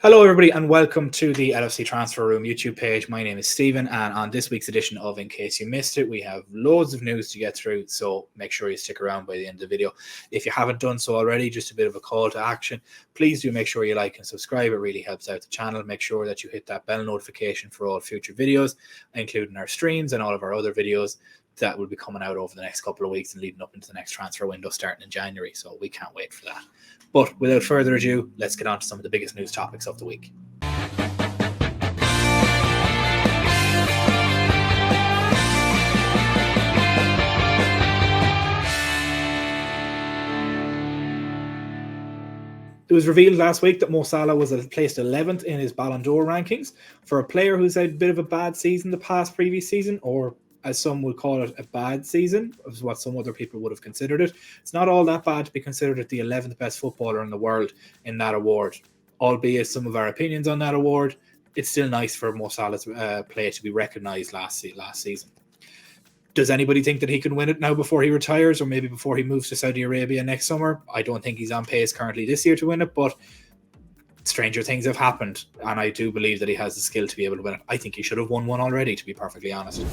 Hello, everybody, and welcome to the LFC Transfer Room YouTube page. My name is Stephen, and on this week's edition of In Case You Missed It, we have loads of news to get through, so make sure you stick around by the end of the video. If you haven't done so already, just a bit of a call to action. Please do make sure you like and subscribe. It really helps out the channel. Make sure that you hit that bell notification for all future videos, including our streams and all of our other videos that will be coming out over the next couple of weeks and leading up into the next transfer window starting in January, so we can't wait for that. But without further ado, let's get on to some of the biggest news topics of the week. It was revealed last week that Mo Salah was placed 11th in his Ballon d'Or rankings. For a player who's had a bit of a bad season the previous season, or as some would call it, a bad season, is what some other people would have considered it. It's not all that bad to be considered the 11th best footballer in the world in that award. Albeit some of our opinions on that award, it's still nice for Mo Salah's play to be recognised last season. Does anybody think that he can win it now before he retires, or maybe before he moves to Saudi Arabia next summer? I don't think he's on pace currently this year to win it, but stranger things have happened, and I do believe that he has the skill to be able to win it. I think he should have won one already, to be perfectly honest.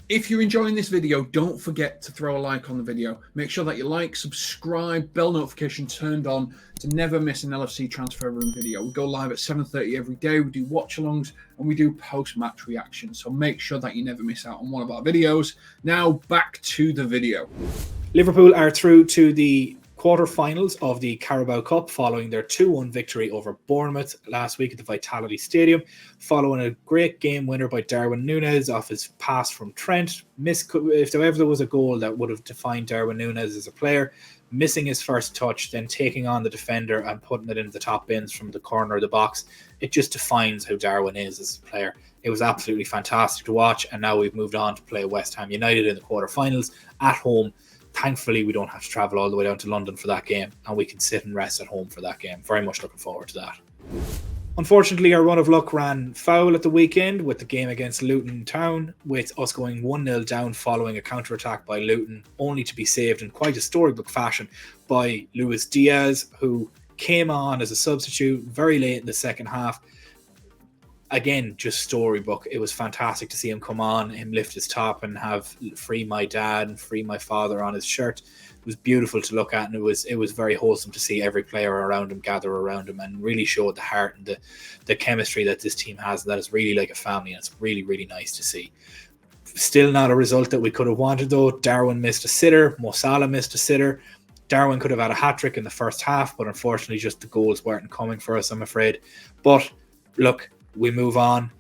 If you're enjoying this video, don't forget to throw a like on the video. Make sure that you like, subscribe, bell notification turned on to never miss an LFC Transfer Room video. We go live at 7:30 every day. We do watch-alongs and we do post-match reactions. So make sure that you never miss out on one of our videos. Now back to the video. Liverpool are through to the quarter-finals of the Carabao Cup following their 2-1 victory over Bournemouth last week at the Vitality Stadium, following a great game winner by Darwin Núñez off his pass from Trent. If ever there was a goal that would have defined Darwin Núñez as a player, missing his first touch, then taking on the defender and putting it into the top bins from the corner of the box, it just defines how Darwin is as a player. It was absolutely fantastic to watch, and now we've moved on to play West Ham United in the quarter-finals at home. Thankfully, we don't have to travel all the way down to London for that game, and we can sit and rest at home for that game. Very much looking forward to that. Unfortunately, our run of luck ran foul at the weekend with the game against Luton Town, with us going 1-0 down following a counter-attack by Luton, only to be saved in quite a storybook fashion by Luis Diaz, who came on as a substitute very late in the second half. Again, just storybook. It was fantastic to see him come on, him lift his top and have "Free my dad" and "Free my father" on his shirt. It was beautiful to look at, and it was very wholesome to see every player around him gather around him, and really showed the heart and the chemistry that this team has. That is really like a family, and it's really, really nice to see. Still not a result that we could have wanted, though. Darwin missed a sitter. Mo Salah missed a sitter. Darwin could have had a hat-trick in the first half, but unfortunately just the goals weren't coming for us, I'm afraid. But look, we move on.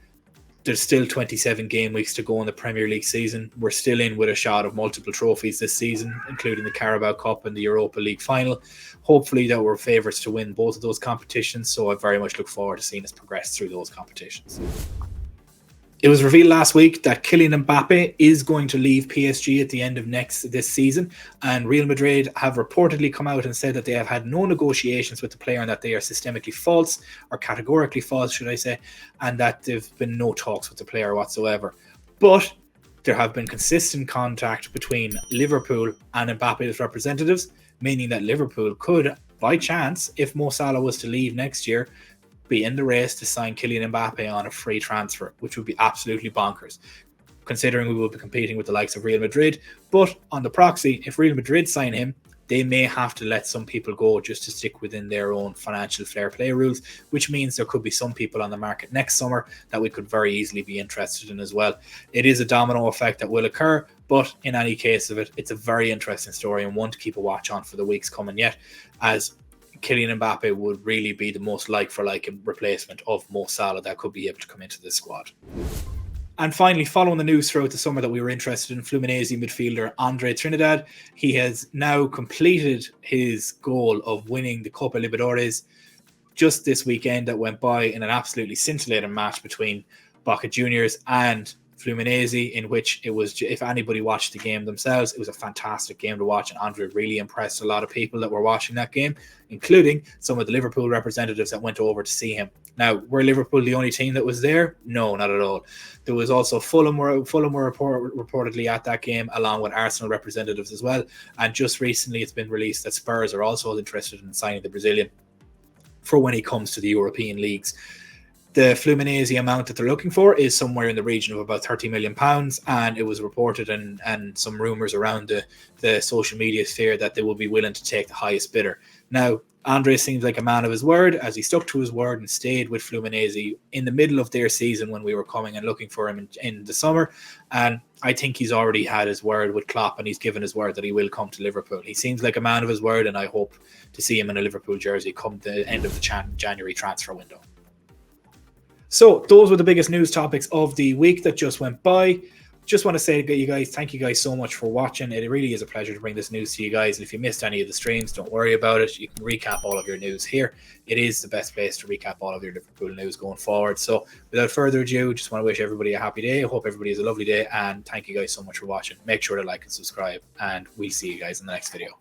There's still 27 game weeks to go in the Premier League season. We're still in with a shot of multiple trophies this season, including the Carabao Cup and the Europa League final. Hopefully that we're favourites to win both of those competitions, so I very much look forward to seeing us progress through those competitions. It was revealed last week that Kylian Mbappe is going to leave PSG at the end of this season, and Real Madrid have reportedly come out and said that they have had no negotiations with the player and that they are systemically false, or categorically false, should I say, and that there have been no talks with the player whatsoever. But there have been consistent contact between Liverpool and Mbappe's representatives, meaning that Liverpool could, by chance, if Mo Salah was to leave next year, be in the race to sign Kylian Mbappe on a free transfer, which would be absolutely bonkers, considering we will be competing with the likes of Real Madrid. But on the proxy, if Real Madrid sign him, they may have to let some people go just to stick within their own financial fair play rules, which means there could be some people on the market next summer that we could very easily be interested in as well. It is a domino effect that will occur, but in any case of it, it's a very interesting story and one to keep a watch on for the weeks coming yet, as Kylian Mbappe would really be the most like-for-like replacement of Mo Salah that could be able to come into this squad. And finally, following the news throughout the summer that we were interested in Fluminense midfielder Andre Trinidad, he has now completed his goal of winning the Copa Libertadores just this weekend that went by in an absolutely scintillating match between Boca Juniors and Fluminense, in which it was, if anybody watched the game themselves, it was a fantastic game to watch, and Andre really impressed a lot of people that were watching that game, including some of the Liverpool representatives that went over to see him. Now, were Liverpool the only team that was there? No, not at all. There was also Fulham were reportedly at that game, along with Arsenal representatives as well, and just recently it's been released that Spurs are also interested in signing the Brazilian. for when he comes to the European leagues. The Fluminense amount that they're looking for is somewhere in the region of about £30 million, and it was reported and some rumours around the social media sphere that they will be willing to take the highest bidder. Now, Andres seems like a man of his word, as he stuck to his word and stayed with Fluminense in the middle of their season when we were coming and looking for him in the summer. And I think he's already had his word with Klopp, and he's given his word that he will come to Liverpool. He seems like a man of his word, and I hope to see him in a Liverpool jersey come the end of the January transfer window. So those were the biggest news topics of the week that just went by. Just want to say to you guys, thank you guys so much for watching. It really is a pleasure to bring this news to you guys. And if you missed any of the streams, don't worry about it. You can recap all of your news here. It is the best place to recap all of your Liverpool news going forward. So without further ado, just want to wish everybody a happy day. I hope everybody has a lovely day. And thank you guys so much for watching. Make sure to like and subscribe. And we'll see you guys in the next video.